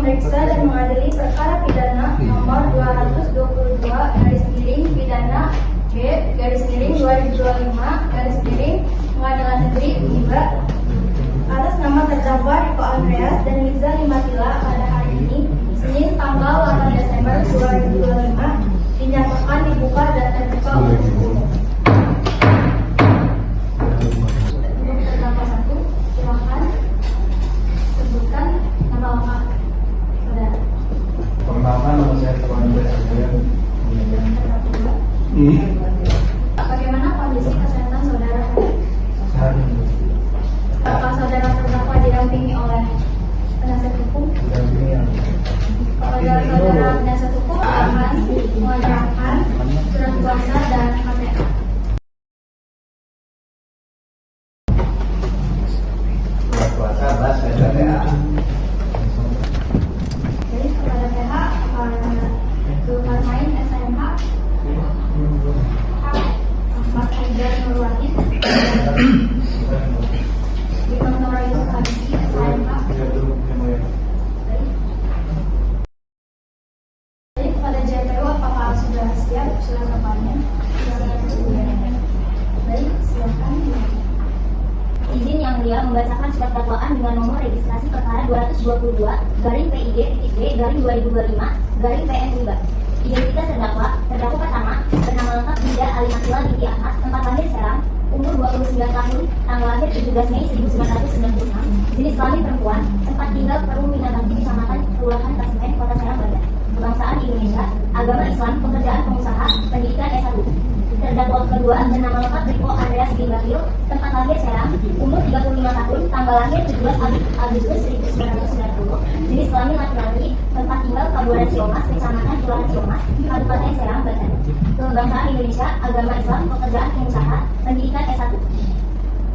memeriksa dan mengadili perkara pidana nomor 222 pidana B/2025 Pengadilan Negeri Unibra atas nama terdakwa Riko Andreas dan Liza Limatila pada hari ini Senin tanggal 8 Desember 2025 dinyatakan dibuka dan terbuka untuk umum. Untuk terdakwa 1, silakan sebutkan nama lengkap saudara. Perkenalkan, nama saya Tuan Andreas. Bagaimana kondisi kesehatan saudara? Sehat. Apakah saudara terdakwa didampingi oleh penasihat hukum? Saudara penasihat hukum akan mengajarkan surat kuasa dan KPK. Surat kuasa bahas PPA. Jadi kepada PH Zulkar Main SMH Ahmad Haidar Nurwahid Dr. Yusuf Habibie SMH. Jadi kepada JPU apakah sudah siap surat dakwanya? Baik, silakan. Izin yang mulia membacakan surat dakwaan dengan nomor registrasi perkara 222/PID/2025/PN Identitas terdakwa pertama bernama lengkap Liza Limatila binti Ahmad, tempat lahir Serang, umur 29 tahun, tanggal lahir 17 Mei 1996, jenis kelamin perempuan, tempat tinggal Perum Minabakti, Kecamatan Kelurahan Kasimen, Kota Serang, Banten, kebangsaan Indonesia, agama Islam, pekerjaan pengusaha, pendidikan S1. Terdakwa kedua bernama lengkap Riko Andreas Limatila, tempat lahir Serang, umur 35 tahun, tanggal lahir 17 Agustus 1990, jenis kelamin laki-laki, tempat tinggal Kabupaten Ciamas, Kecamatan Kelurahan Ciamas, Kabupaten Serang, Banten, kebangsaan Indonesia, agama Islam, pekerjaan pengusaha, pendidikan S1.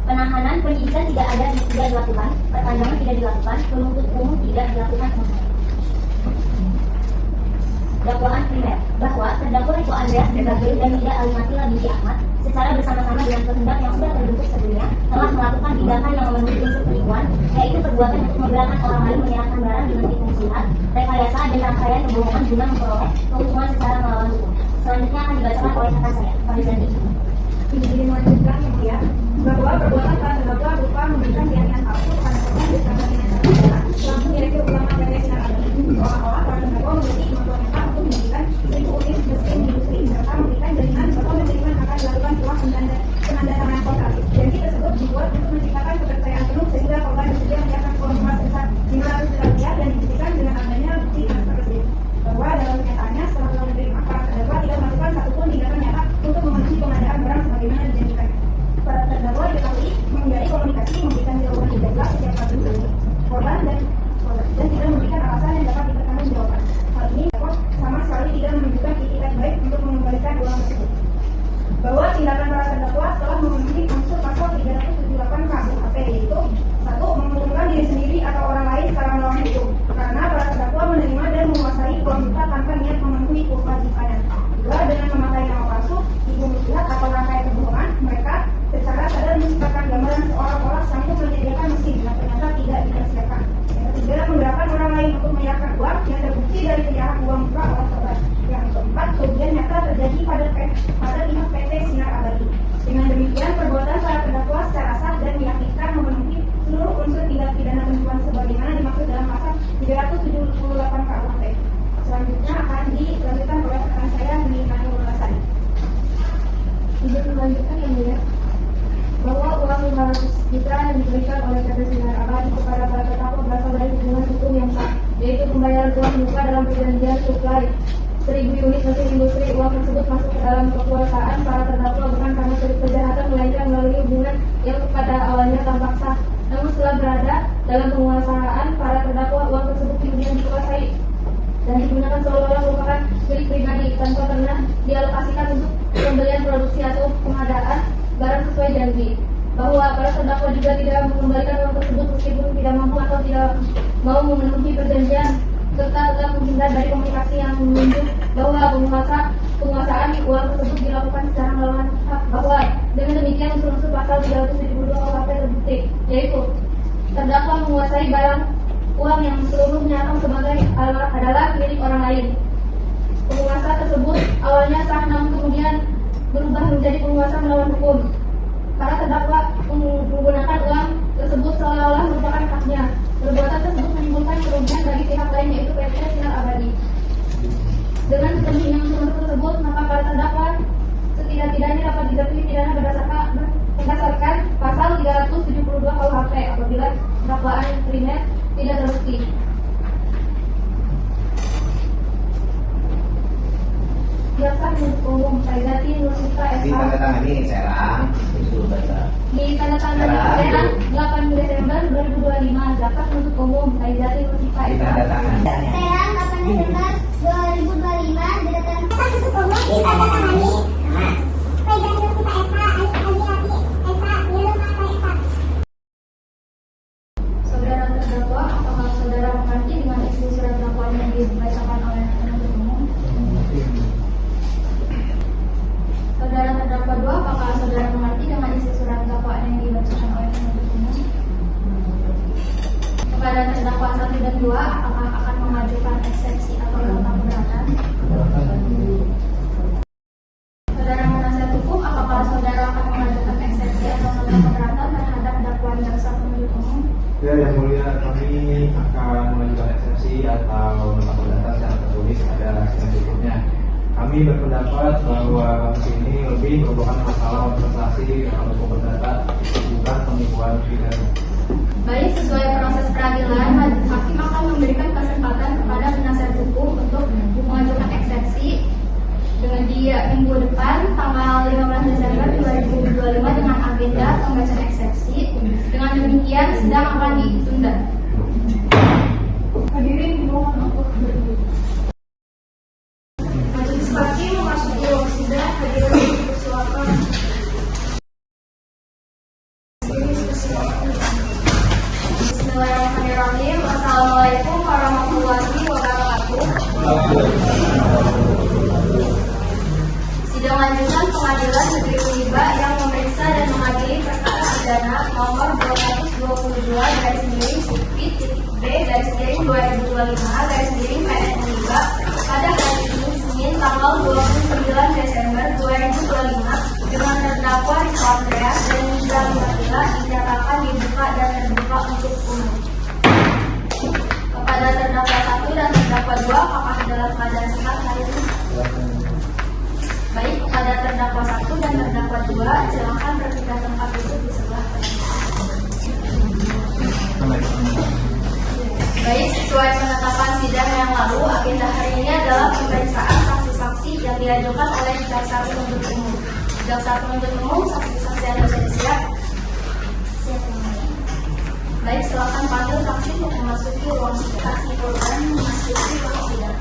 Penahanan penyidikan tidak dilakukan, perpanjangan tidak dilakukan, penuntut umum tidak dilakukan. Dakwaan primer bahwa terdakwa Riko Andreas dan Liza Limatila binti Ahmad secara bersama-sama dengan kehendak yang sudah terbentuk sebelumnya telah melakukan tindakan yang memenuhi unsur penipuan, yaitu perbuatan untuk memberatkan orang lain menyerahkan barang dengan tipu muslihat, rekayasa dan rangkaian kebohongan guna memperoleh keuntungan secara melawan hukum. Selanjutnya akan dibacakan oleh kakak saya, Farizandi. Izin melanjutkan yang mulia bahwa perbuatan para terdakwa berupa memberikan keyakinan palsu pada korban bersama dengan saudara langsung direktur utama PT Sinar Abadi seolah-olah para terdakwa memiliki kemampuan tetap untuk memberikan 1.000 unit mesin industri serta memberikan jaminan bahwa penerimaan akan dilakukan setelah penandatanganan kontrak. Janji tersebut dibuat untuk menciptakan kepercayaan penuh sehingga korban bersedia menyerahkan uang emas sebesar 500 juta rupiah dan dibuktikan dengan adanya bukti transfer tersebut bahwa dalam kenyataannya setelah menerima para terdakwa tidak melakukan satupun tindakan nyata untuk memenuhi pengadaan barang sebagaimana dijanjikan. Para terdakwa diketahui menghindari komunikasi, memberikan jawaban tidak jelas setiap kali korban dan tidak memberikan alasan yang dapat dipertanggungjawabkan. Hal ini sama sekali tidak menunjukkan itikat baik untuk mengembalikan uang tersebut. Bahwa tindakan para terdakwa telah memenuhi unsur pasal 378 KUHP, yaitu 1. Menguntungkan diri sendiri atau orang lain secara melawan hukum karena para terdakwa menerima dan menguasai uang juta tanpa niat memenuhi kewajibannya. 2. Dengan memakai nama palsu, tipu muslihat atau rangkaian kebohongan, mereka secara sadar menciptakan gambaran seolah-olah sanggup menyediakan mesin yang ternyata tidak disediakan. Yang ketiga, menggerakkan orang lain untuk menyerahkan uang yang terbukti dari penyerahan uang murah oleh korban. Yang keempat, kerugian nyata terjadi pada pihak PT Sinar Abadi. Dengan demikian, perbuatan para terdakwa secara sah dan meyakinkan memenuhi seluruh unsur tindak pidana penipuan sebagaimana dimaksud dalam pasal 378 KUHP. Selanjutnya akan dilanjutkan oleh rekan saya di Nani Murasani. Izin melanjutkan yang mulia bahwa uang 500 juta yang diberikan oleh PT Sinar Abadi kepada para terdakwa berasal dari hubungan hukum yang sah, yaitu pembayaran uang muka dalam perjanjian supply 1.000 unit mesin industri. Uang tersebut masuk ke dalam kekuasaan para terdakwa bukan karena kejahatan, melainkan melalui hubungan yang pada awalnya tampak sah. Namun setelah berada dalam penguasaan para terdakwa, uang tersebut kemudian dikuasai dan digunakan seolah-olah merupakan milik pribadi tanpa pernah dialokasikan untuk pembelian produksi atau pengadaan barang sesuai janji. Bahwa para terdakwa juga tidak mengembalikan uang tersebut meskipun tidak mampu atau tidak mau memenuhi perjanjian, serta telah menghindar dari komunikasi yang menunjuk bahwa penguasaan uang tersebut dilakukan secara melawan hak. Bahwa dengan demikian unsur-unsur pasal 372 KUHP terbukti, yaitu terdakwa menguasai barang uang yang seluruhnya sebagai adalah milik orang lain. Penguasa tersebut awalnya sah, namun kemudian berubah menjadi penguasa melawan hukum. Para terdakwa menggunakan uang tersebut seolah-olah merupakan haknya. Perbuatan tersebut menimbulkan kerugian bagi pihak lain, yaitu PT Sinar Abadi. Dengan kepentingan tersebut, maka para terdakwa setidak-tidaknya dapat dijatuhi pidana berdasarkan pasal 372 KUHP apabila dakwaan primer tidak terbukti. Jaksa penuntut umum Faizati Nursita SH Ditandatangani Serang, disuruh baca. ditandatangani Serang 8 Desember 2025. Jaksa penuntut umum Faizati Nursita SH Ditandatangani. Serang 8 Desember 2025 didatangkan untuk umum ditandatangani Faizati Nursita SH Saudara terdakwa, apakah saudara mengerti dengan isi surat dakwaan yang dibacakan oleh penuntut umum? Saudara terdakwa 2, apakah saudara mengerti dengan isi surat dakwaan yang dibacakan oleh penuntut umum? Kepada terdakwa 1 dan 2, apakah akan mengajukan eksepsi atau nota keberatan? Saudara penasihat hukum, apakah saudara akan mengajukan eksepsi atau nota keberatan terhadap dakwaan jaksa penuntut umum? Ya, yang mulia, kami akan mengajukan eksepsi atau nota keberatan secara tertulis pada sidang berikutnya. Kami berpendapat bahwa kasus ini lebih merupakan masalah investasi atau hukum perdata, bukan penipuan pidana. Baik, sesuai proses peradilan, hakim akan memberikan kesempatan kepada penasihat hukum untuk mengajukan eksepsi dengan dia minggu depan tanggal 15 Desember 2025 dengan agenda pembacaan eksepsi. Dengan demikian sidang akan ditunda. Hadirin dimohon untuk berdiri. Majelis hakim memasuki ruang sidang. Hadirin dipersilakan. Bismillahirrahmanirrahim. Assalamualaikum warahmatullahi wabarakatuh. Sidang lanjutan Pengadilan Negeri Uniba yang memeriksa dan mengadili perkara pidana nomor 222-B-B-2025-PN Uniba pada hari ini Senin tanggal 29 Desember 2025 dengan terdakwa Rizal Andreas dan Nizam Batila dinyatakan dibuka dan terbuka untuk umum. Kepada terdakwa 1 dan terdakwa 2, apakah dalam keadaan sehat hari ini? Baik, kepada terdakwa 1 dan terdakwa 2, silakan berpindah tempat duduk di sebelah kanan. Baik, sesuai penetapan sidang yang lalu, agenda hari ini adalah pemeriksaan saksi-saksi yang diajukan oleh jaksa penuntut umum. Jaksa penuntut umum, saksi-saksi yang sudah siap. Baik, silakan panggil saksi untuk memasuki ruang sidang. Saksi korban memasuki ruang sidang.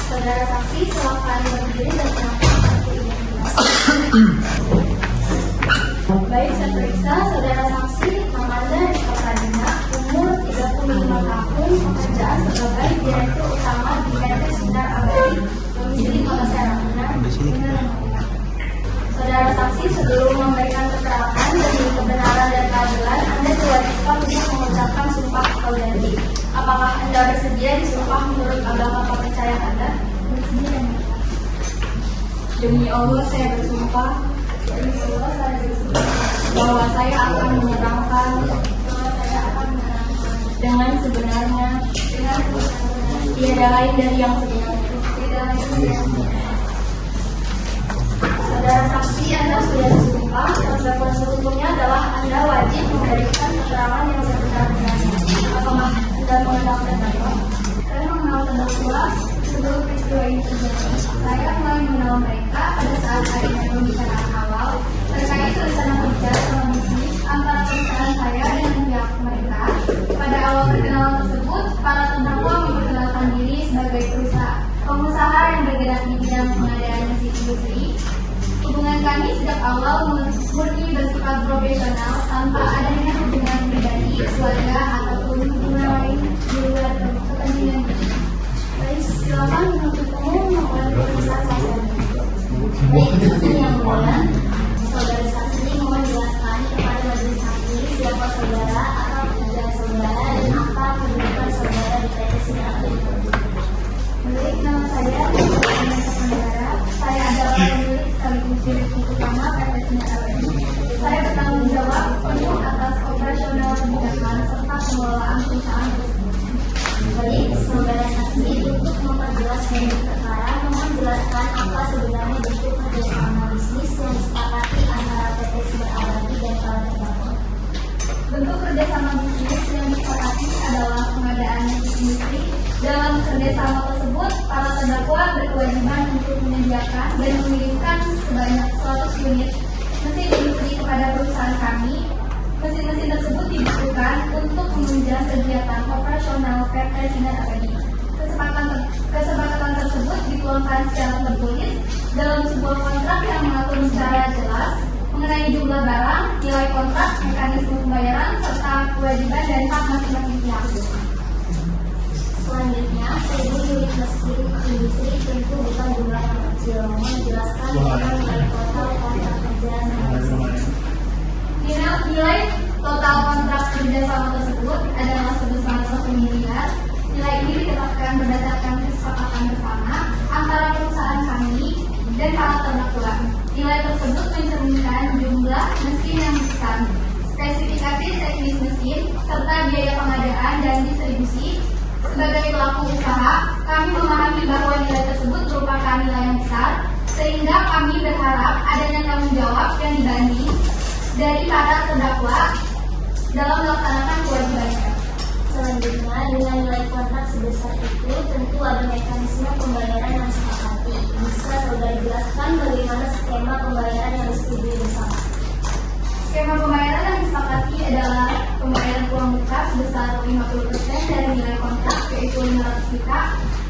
Saudara saksi, silakan berdiri dan mengajukan kartu identitas. Baik, saya periksa saudara saksi Amanda Rika Pradina, umur 35 tahun, pekerjaan sebagai direktur utama di PT Sinar Abadi, domisili Kota Serang. Saudara saksi, sebelum memberikan keterangan demi kebenaran dan keadilan, Anda diwajibkan untuk mengucapkan sumpah atau janji. Apakah Anda bersedia disumpah menurut agama kepercayaan Anda? Demi Allah saya bersumpah bahwa saya akan menerangkan dengan sebenarnya tiada lain dari yang sebenarnya. Saudara saksi, Anda sudah bersumpah. Konsekuensi hukumnya adalah Anda wajib memberikan keterangan yang sebenar-benarnya. Apakah Anda mengetahui terdakwa? Saya mengenal terdakwa sebelum peristiwa ini terjadi. Saya mulai mengenal mereka pada saat adanya pembicaraan awal terkait rencana kerja sama bisnis antara perusahaan saya dengan pihak mereka. Pada awal perkenalan tersebut, para terdakwa memperkenalkan diri sebagai pengusaha yang bergerak di bidang pengadaan mesin industri. Hubungan kami sejak awal murni bersifat profesional tanpa adanya hubungan pribadi, keluarga ataupun hubungan lain di luar kepentingan bisnis. Baik, silakan menuntut umum memulai pemeriksaan saksi. Baik, saksi yang mulia, saudara saksi mohon jelaskan kepada majelis hakim siapa saudara atau tidak saudara dan apa perbedaan menyediakan dan mengirimkan sebanyak 100 unit mesin industri kepada perusahaan kami. Mesin-mesin tersebut dibutuhkan untuk menunjang kegiatan operasional PT Sinar Abadi. Kesepakatan tersebut dituangkan secara tertulis dalam sebuah kontrak yang mengatur secara jelas mengenai jumlah barang, nilai kontrak, mekanisme pembayaran, serta kewajiban dan hak masing-masing pihak. Selanjutnya, 1000 unit mesin industri tentu bukan jumlah yang kecil. Menjelaskan tentang nilai total kontrak kerja Nilai total kontrak kerjasama tersebut adalah sebesar 1 miliar. Nilai ini ditetapkan berdasarkan kesepakatan bersama antara perusahaan kami dan para terdakwa. Nilai tersebut mencerminkan jumlah mesin yang besar, spesifikasi teknis mesin, serta biaya pengadaan dan distribusi. Sebagai pelaku usaha, kami memahami bahwa nilai tersebut merupakan nilai yang besar, sehingga kami berharap adanya tanggung jawab yang dibanding dari para terdakwa dalam melaksanakan kewajibannya. Selanjutnya, dengan nilai kontrak sebesar itu, tentu ada mekanisme pembayaran yang disepakati. Bisa saudara jelaskan bagaimana skema pembayaran yang disetujui bersama? Skema pembayaran yang disepakati adalah pembayaran uang muka sebesar 50% dari nilai kontrak, yaitu 500 juta.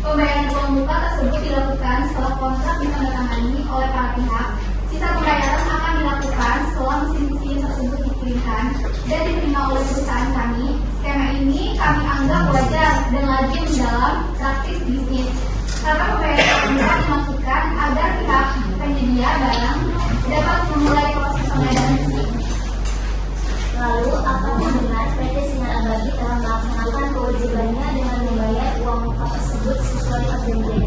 Pembayaran uang muka tersebut dilakukan setelah kontrak ditandatangani oleh para pihak. Sisa pembayaran akan dilakukan setelah mesin-mesin tersebut dikirimkan dan diterima oleh perusahaan kami. Skema ini kami anggap wajar dan lazim dalam praktis bisnis, karena pembayaran uang muka dimaksudkan agar pihak penyedia barang dapat memulai proses pengadaan mesin. Lalu, apakah benar PT Sinar Abadi telah melaksanakan kewajibannya dengan membayar uang muka tersebut sesuai perjanjian?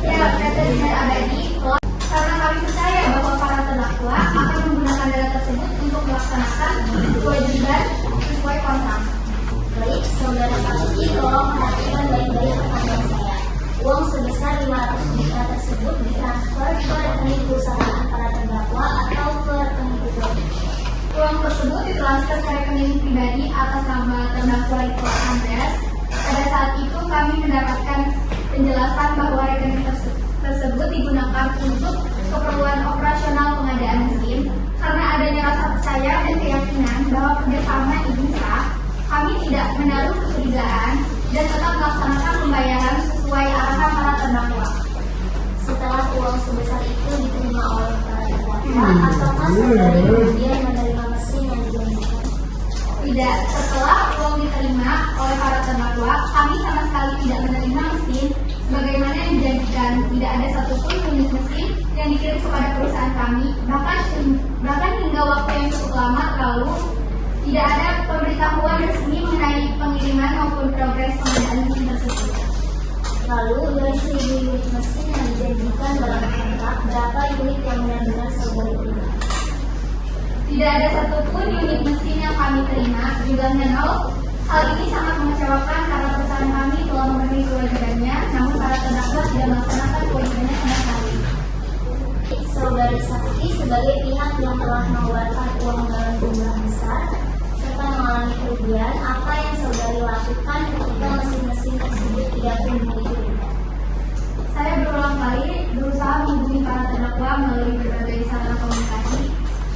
Ya, PT Sinar Abadi telah, karena kami percaya bahwa para terdakwa akan menggunakan dana tersebut untuk melaksanakan kewajiban sesuai kontrak. Baik, saudara saksi, tolong perhatikan baik-baik pertanyaan saya. Uang sebesar 500 juta tersebut ditransfer ke rekening perusahaan para terdakwa atau ke rekening pribadi? Uang tersebut ditransfer ke rekening pribadi atas nama terdakwa Riko Andreas. Pada saat itu kami mendapatkan penjelasan bahwa rekening tersebut digunakan untuk keperluan operasional pengadaan mesin. Karena adanya rasa percaya dan keyakinan bahwa kerjasama ini sah, kami tidak menaruh kecurigaan dan tetap melaksanakan pembayaran sesuai arahan para terdakwa. Setelah uang sebesar itu diterima oleh para terdakwa, ataukah saudari kemudian menerima mesin yang dijanjikan? Tidak, setelah uang diterima oleh para terdakwa, kami sama sekali tidak menerima mesin sebagaimana yang dijanjikan. Tidak ada satupun unit mesin yang dikirim kepada perusahaan kami, bahkan hingga waktu yang cukup lama lalu tidak ada pemberitahuan resmi mengenai pengiriman maupun progres pengadaan mesin tersebut. Lalu, dari 1000 unit mesin yang dijanjikan dalam kontrak, berapa unit yang benar-benar saudari terima? Tidak ada satupun unit mesin yang kami terima. Jumlahnya 0. Hal ini sangat mengecewakan karena perusahaan kami telah memenuhi kewajibannya, namun para terdakwa tidak melaksanakan kewajibannya sama sekali. Saudari saksi, sebagai pihak yang telah mengeluarkan uang dalam jumlah besar serta mengalami kerugian, apa yang saudari lakukan ketika mesin-mesin tersebut tidak kunjung dikirimkan? Saya berulang kali berusaha menghubungi para terdakwa melalui berbagai sarana komunikasi.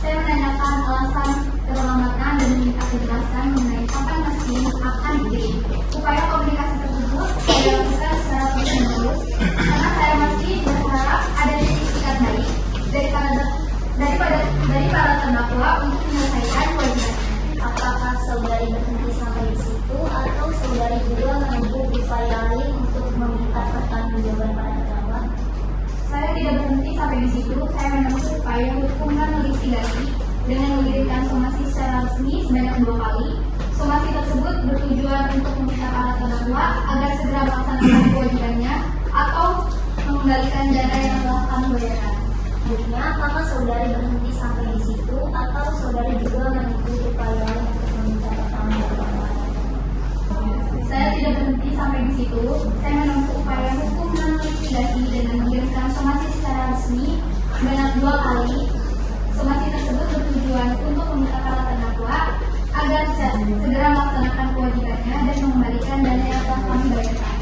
Saya menanyakan alasan keterlambatan dan meminta kejelasan mengenai kapan mesin akan dikirim. Upaya komunikasi tersebut saya lakukan secara terus-menerus karena saya masih berharap ada itikat baik dari para terdakwa untuk menyelesaikan kewajibannya. Apakah saudari berhenti sampai di situ atau saudari juga menempuh upaya lain untuk meminta pertanggungjawaban para terdakwa? Saya tidak berhenti sampai di situ. Saya menempuh upaya hukum dan litigasi dengan mengirimkan somasi secara resmi sebanyak 2 kali. Somasi tersebut bertujuan untuk meminta para terdakwa agar segera melaksanakan kewajibannya atau mengembalikan dana yang telah kami bayarkan. Selanjutnya, apakah saudari berhenti sampai di situ atau saudari juga menempuh upaya lain untuk meminta pertanggungjawaban? Saya tidak berhenti sampai di situ. Saya menempuh upaya hukum dan litigasi dengan mengirimkan somasi secara resmi sebanyak 2 kali. Somasi tersebut bertujuan untuk meminta para terdakwa agar segera melaksanakan kewajibannya dan mengembalikan dana yang telah kami bayarkan.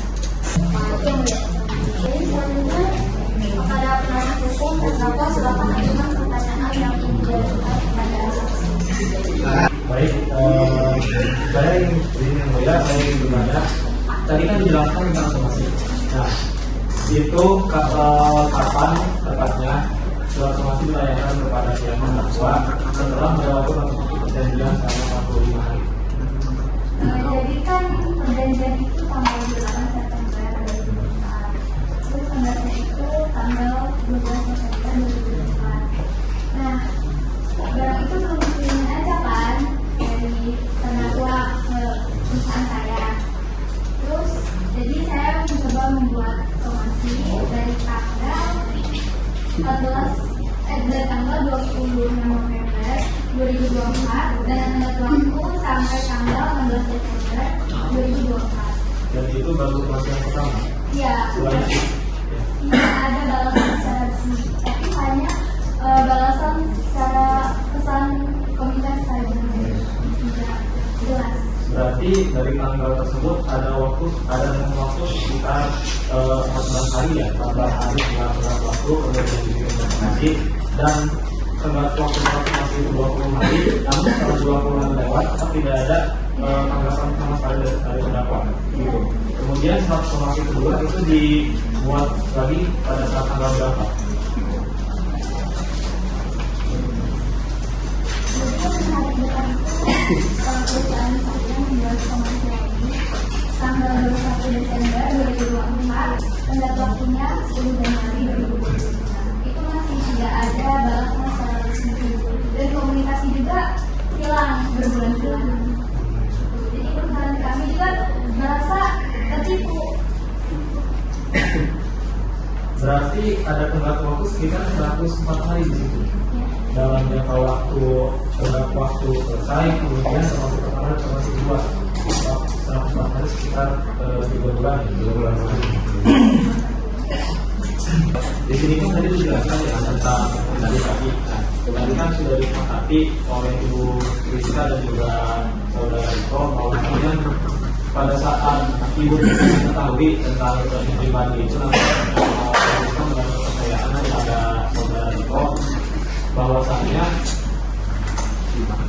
Oke, Mbak. Jadi selanjutnya kepada penasihat hukum terdakwa silakan ajukan pertanyaan yang ingin diajukan kepada saksi. Baik, saya ingin yang mulia, saya ingin bertanya. Tadi kan dijelaskan tentang somasi. Nah, itu kapan tepatnya surat somasi dilayangkan kepada pihak terdakwa setelah melewati perjanjian selama 45 hari. Jadi kan perjanjian itu tanggal 8 September 2024. Terus tanggalnya itu tanggal 12 September 2024. Nah, barang itu belum dikirimin aja kan dari terdakwa ke perusahaan saya. Terus jadi saya mencoba membuat somasi dari tanggal 26 November 2024 dan tenggat waktu sampai tanggal 16 Desember 2024. Dan itu baru somasi yang pertama. Iya. Selain itu, Tidak ada balasan secara resmi, tapi hanya balasan secara pesan komunikasi saja. Tidak jelas. berarti dari tanggal tersebut ada waktu sekitar 14 hari ya, 14 hari tenggat waktu kemudian dikirim informasi dan tenggat waktu masih 20 hari, namun setelah 20 hari lewat tidak ada tanggapan sama sekali dari terdakwa gitu. Kemudian surat somasi kedua itu dibuat lagi pada saat tanggal berapa? Perusahaan saya membuat somasi lagi tanggal 21 Desember 2024, tenggat waktunya 10 Januari 2025. Itu masih tidak ada balasan secara resmi dan komunikasi juga hilang berbulan-bulan. Jadi perusahaan kami juga merasa tertipu. Berarti ada tenggat waktu sekitar 104 hari di situ. Dalam jangka waktu selesai, kemudian somasi pertama dan somasi kedua 104 hari sekitar 3 bulan. Di sini kan tadi dijelaskan ya tentang dari tadi. Nah, tadi kan sudah disepakati oleh Ibu Rizka dan juga Saudara Iko bahwa kemudian pada saat Ibu mengetahui tentang pribadi itu namanya mendapat kepercayaan kepada Saudara Iko bahwasanya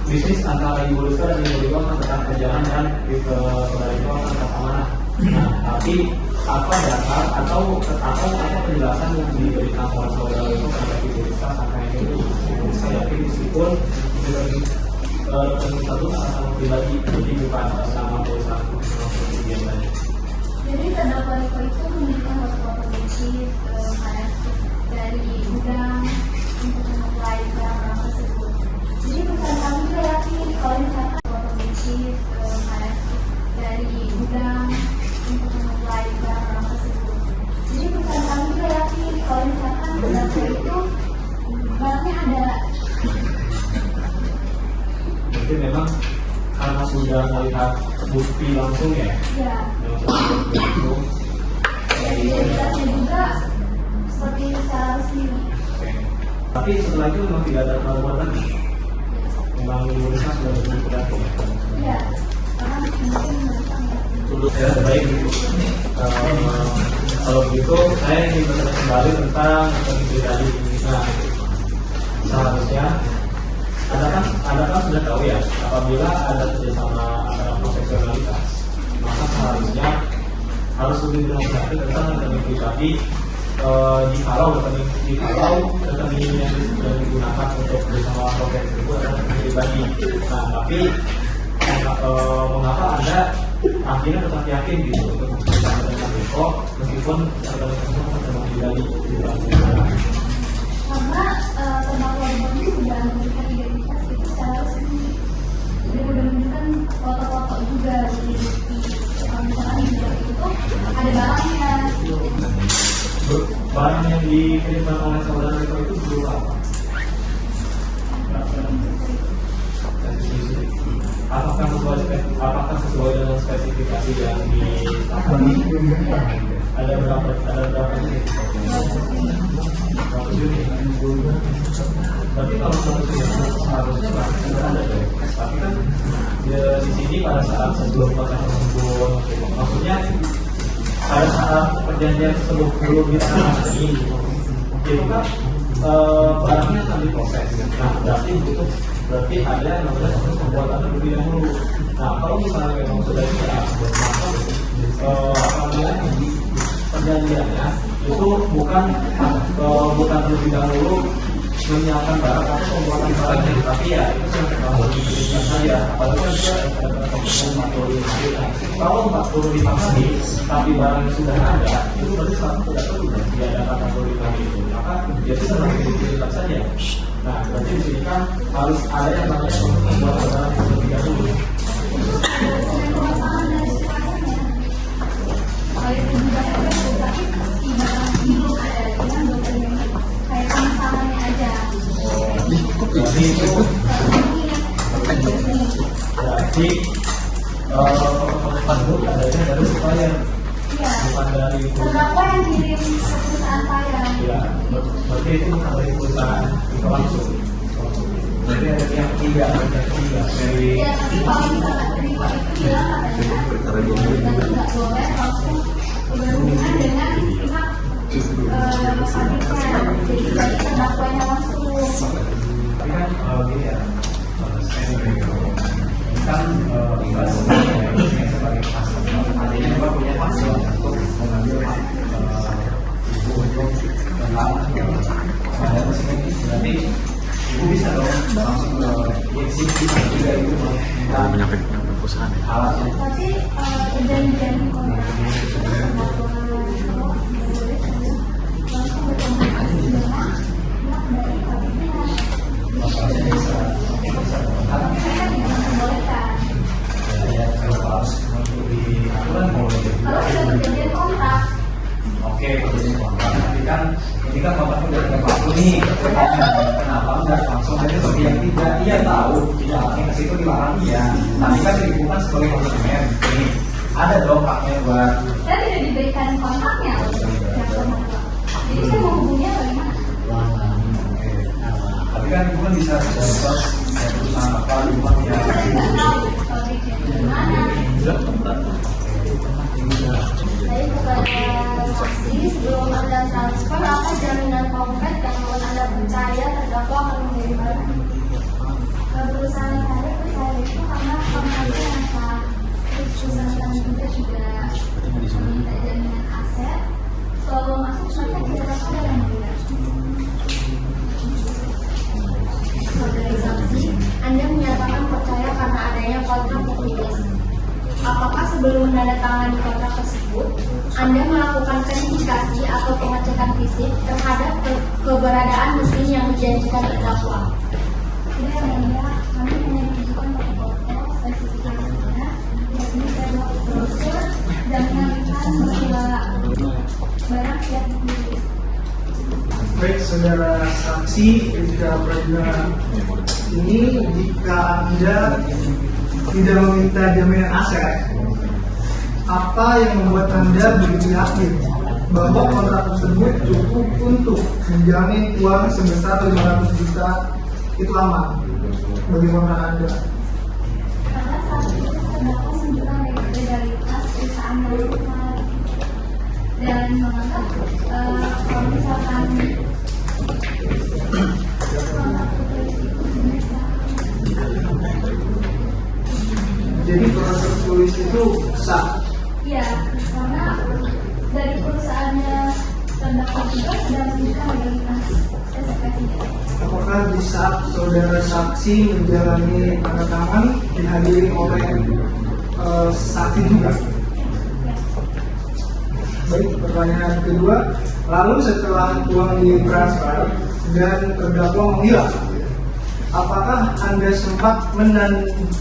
bisnis antara Ibu Rizka dan Ibu Iko akan tetap berjalan dan Saudara Iko akan tetap amanah. Nah, tapi apa dasar atau apa penjelasan yang diberikan oleh Saudara Iko kepada Ibu Rizka sampai ini saya yakin meskipun rekening satu sama pribadi jadi bukan sama perusahaan yang lain. Jadi terdakwa Riko itu memberikan foto-foto bisnis dari gudang untuk memulai barang tersebut. Jadi perusahaan kami juga yakin kalau misalkan foto bisnis dari gudang untuk memulai barang tersebut. Jadi perusahaan kami juga yakin kalau misalkan terdakwa itu barangnya ada. Jadi memang karena sudah melihat bukti langsung ya. Ya. Langsung. Dan identitasnya juga seperti secara resmi. Oke. Tapi setelah itu memang tidak ada keraguan lagi. Memang Ibu Rizka sudah berpikir ya. Iya. Karena mungkin mereka nggak. Ya, baik gitu. Kalau begitu saya ingin bertanya kembali tentang rekening pribadi. Nah, seharusnya Anda kan sudah tahu ya, apabila ada kerjasama antara profesionalitas, maka seharusnya harus lebih berhati-hati tentang rekening pribadi. Jikalau rekening yang digunakan untuk bersama profesi itu adalah rekening pribadi. Nah, tapi mengapa Anda akhirnya tetap yakin gitu untuk bersama dengan Eko meskipun rekening tersebut rekening pribadi Karena terdakwa ini sudah memberikan identitas itu secara resmi. Jadi sudah menunjukkan foto-foto juga di bukti. Kalau misalkan di bukti itu ada barangnya. Barang yang dikirimkan oleh Saudara Eko itu berupa apa? Apakah sesuai dengan spesifikasi yang ada berapa unit? Tapi kalau 100 unit seharusnya tidak ada dong. Tapi kan di sini pada saat sebelum kontrak tersebut, maksudnya pada saat perjanjian tersebut belum ditandatangani, itu kan barangnya akan diproses. Nah, berarti ada yang namanya proses pembuatan terlebih dahulu. Nah, kalau misalnya memang sudah siap, maka perjanjiannya itu bukan terlebih dahulu menyiapkan barang atau pembuatan barangnya, tapi ya itu yang teknologi saja. Apalagi kan kita ada materi. Kalau 40 dipaksa tapi barangnya sudah ada, itu berarti selama tidak perlu dia ada kategori tadi itu, maka dia bisa dipilih saja. Nah, berarti di sini kan harus ada yang namanya pembuatan barang terlebih dahulu. Jadi penduduk adanya dari supplier, bukan dari terdakwa yang kirim ke perusahaan saya. ya, berarti itu bukan dari perusahaan itu langsung. Berarti ada pihak ketiga dari Ya, tapi kalau misalnya terima itu bilang katanya dan nggak boleh langsung berhubungan dengan pihak pabriknya. Jadi dari terdakwanya langsung. tapi kan gini ya, kan ibaratnya sebagai pasar, artinya juga punya pasar untuk mengambil ibu untuk tentang pada mesin ini. Berarti ibu bisa dong langsung ke eksekutif juga itu menyampaikan perusahaan alatnya. Tapi perjanjian kontrak Oke, perjanjian kontrak. Tapi kan ini kan bapak udah waktu nih. Kenapa enggak langsung aja bagi yang tidak? Iya tahu, tidak akan ke situ dilarang iya. Tapi kan bukan sebagai konsumen. Ini ada dong haknya buat. saya tidak diberikan kontaknya. Jadi saya mau hubunginya bagaimana? Tapi kan bukan bisa perusahaan apa cuma ya. Saya nggak tahu pabriknya di mana. Saya kepada saksi sebelum Anda transfer apa jaminan konkret yang membuat Anda percaya terdakwa akan menjadi barang ke perusahaan itu karena pengaruhnya yang sah. Terus perusahaan juga meminta jaminan aset. Selalu masuk saja kita ada yang melihat. Sebagai saksi, Anda menyatakan percaya karena adanya kontrak tertulis. Apakah sebelum menandatangani kontrak tersebut, Anda melakukan verifikasi atau pengecekan fisik terhadap keberadaan mesin yang dijanjikan terdakwa? Tidak, yang mulia, kami hanya menunjukkan foto spesifikasinya, yakni saya brosur dan menandakan bahwa barang siap dipilih. Baik, saudara saksi, jika pernah ini jika Anda tidak meminta jaminan aset, apa yang membuat Anda begitu yakin bahwa kontrak tersebut cukup untuk menjamin uang sebesar 500 juta itu aman? Bagaimana Anda? Karena saat itu terdakwa menunjukkan legalitas perusahaan melakukan dan menganggap kalau misalkan Jadi proses tulis itu sah. iya, karena dari perusahaannya terdakwa juga sudah menunjukkan legalitas spesifikasinya. Apakah di saat saudara saksi menjalani tanda tangan dihadiri oleh saksi juga? Baik, pertanyaan kedua, lalu setelah uang ditransfer dan terdakwa menghilang, apakah Anda sempat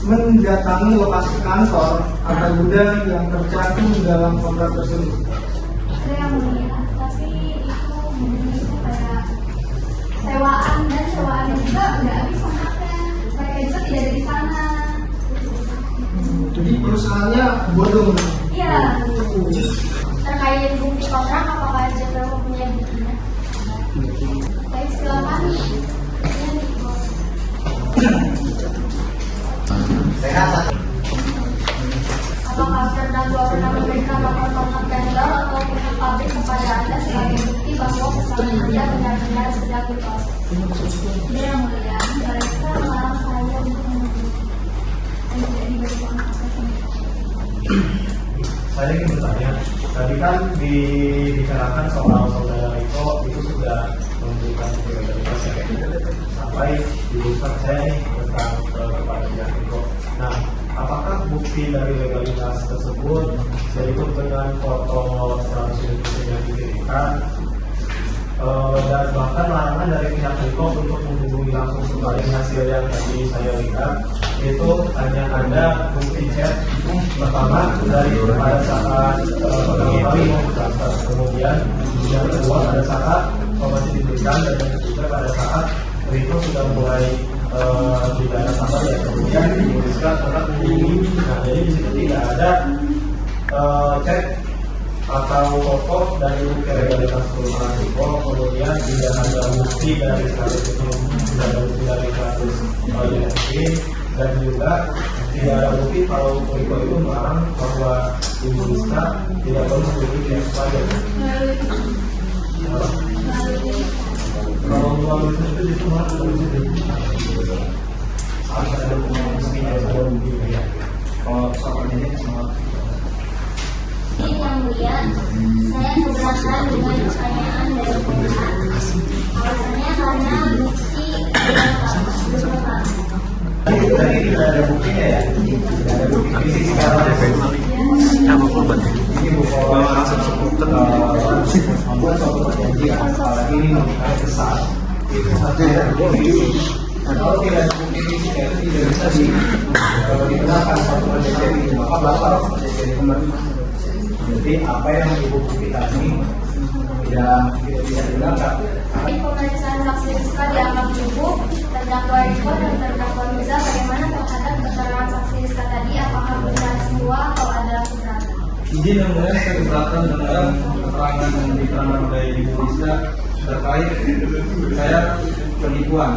mendatangi lokasi kantor atau gudang yang tercantum dalam kontrak tersebut? Ada yang melihat, tapi itu mungkin kayak sewaan dan sewaannya juga nggak habis kontraknya. Mereka juga tidak ada di sana. Jadi perusahaannya bodong. Iya. Terkait bukti kontrak, apakah Jenderal mempunyai buktinya? Baik, silakan. Apakah terdakwa pernah memberikan lapor kontrak tender atau pihak pabrik kepada Anda sebagai bukti bahwa kesalahan Anda benar-benar sedang diproses. Tidak yang mulia, mereka melarang saya untuk menuju dan tidak diberi uang apa-apa. Saya ingin bertanya, tadi kan dibicarakan soal saudara Riko itu sudah memberikan legalitas sampai diusaha saya nih tentang kepada pihak Riko. Nah, apakah bukti dari legalitas tersebut yaitu dengan foto 100 unit yang dikirimkan dan bahkan larangan dari pihak Riko untuk menghubungi langsung sebagai hasil yang tadi saya lihat itu hanya ada bukti chat pertama dari pada saat kami transfer, kemudian yang kedua pada saat informasi diberikan, dan yang ketiga pada saat Riko sudah mulai didana sabar dan kemudian dituliskan tentang menghubungi. Nah, jadi di situ tidak ada chat atau foto dari bukti legalitas perusahaan Riko, kemudian tidak ada bukti dari status itu, tidak ada bukti dari status UNSIM, dan juga tidak ada bukti kalau Riko itu melarang bahwa Ibu Rizka tidak perlu memiliki pihak supplier. Kalau melalui itu itu harus ada dokumen resmi yang ada bukti ya. Kalau soal ini sangat Ini yang mulia, saya keberatan dengan pertanyaan dari pihak. Alasannya karena bukti belum lengkap. tadi tidak ada buktinya ya, tidak ada bukti fisik sekarang. Ini bukan langsung seputar membuat suatu perjanjian, apalagi ini mengenai besar. Itu saja ya. Kalau tidak ada bukti fisik itu tidak bisa digunakan suatu perjanjian itu, maka batal perjanjian kembali. Jadi apa yang ibu buktikan ini tidak digunakan. Pemeriksaan saksi Rizka dianggap cukup. Terdakwa Riko dan terdakwa Mirza bagaimana terhadap keterangan saksi Rizka tadi? Apakah benar semua atau ada keberatan? Izin yang mulia, saya keberatan dengan keterangan yang diterangkan oleh Ibu Rizka terkait saya penipuan.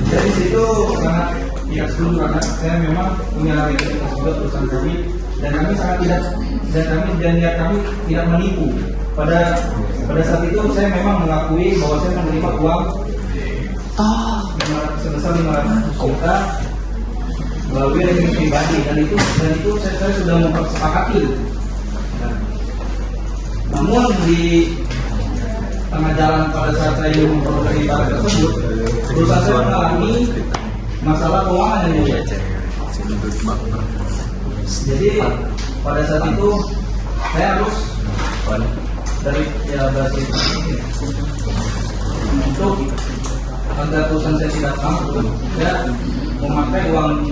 Jadi situ sangat tidak setuju karena saya memang punya legalitas juga perusahaan kami, dan kami sangat tidak, dan niat kami tidak menipu. Pada saat itu saya memang mengakui bahwa saya menerima uang sebesar 500 juta melalui rekening pribadi, dan itu saya sudah mempersepakati. Namun di tengah jalan pada saat saya memperoleh barang tersebut, perusahaan saya mengalami masalah keuangan yang mulia. Jadi pada saat itu saya harus dari basis untuk agar perusahaan saya tidak bangkrut, saya memakai uang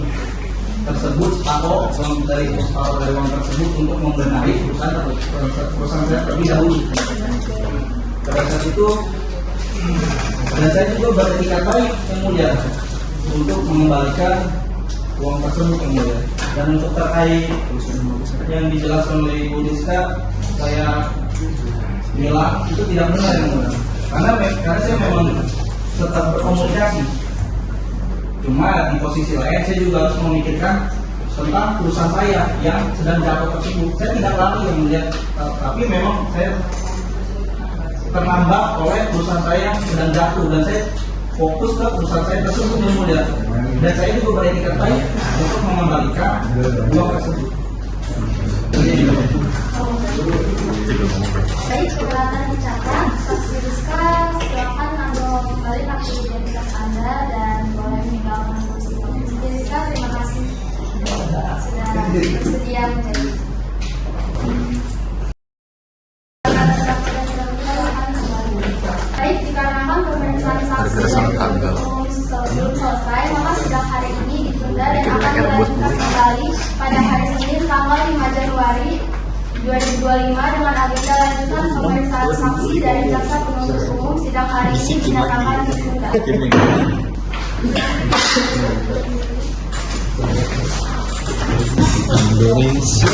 tersebut atau uang dari uang tersebut untuk membenahi perusahaan saya terlebih dahulu. Pada saat itu, dan saya juga beretikat baik yang mulia untuk mengembalikan uang tersebut yang mulia. Dan untuk terkait yang dijelaskan oleh Ibu Rizka, saya bilang itu tidak benar yang mulia. Karena saya memang tetap berkomunikasi. Cuma di posisi lain saya juga harus memikirkan tentang perusahaan saya yang sedang jatuh tersebut. Saya tidak lari yang melihat, tapi memang saya ternambah oleh perusahaan saya yang sedang jatuh, dan saya fokus ke perusahaan saya tersebut yang mulia. Dan saya juga beretikat baik untuk mengembalikan uang tersebut. Baik, keberatan dicatat. Saksi Rizka, silakan ambil kembali hak identitas Anda dan boleh meninggalkan kursi. Saksi Rizka, terima kasih sudah bersedia menjadi. Baik, dikarenakan pemeriksaan saksi belum selesai, maka sidang hari ini ditunda dan akan dilanjutkan kembali pada hari Senin tanggal 5 Januari 2025 dengan agenda lanjutan pemeriksaan saksi dari jaksa penuntut umum. Sidang hari ini dinyatakan ditunda. Indonesia.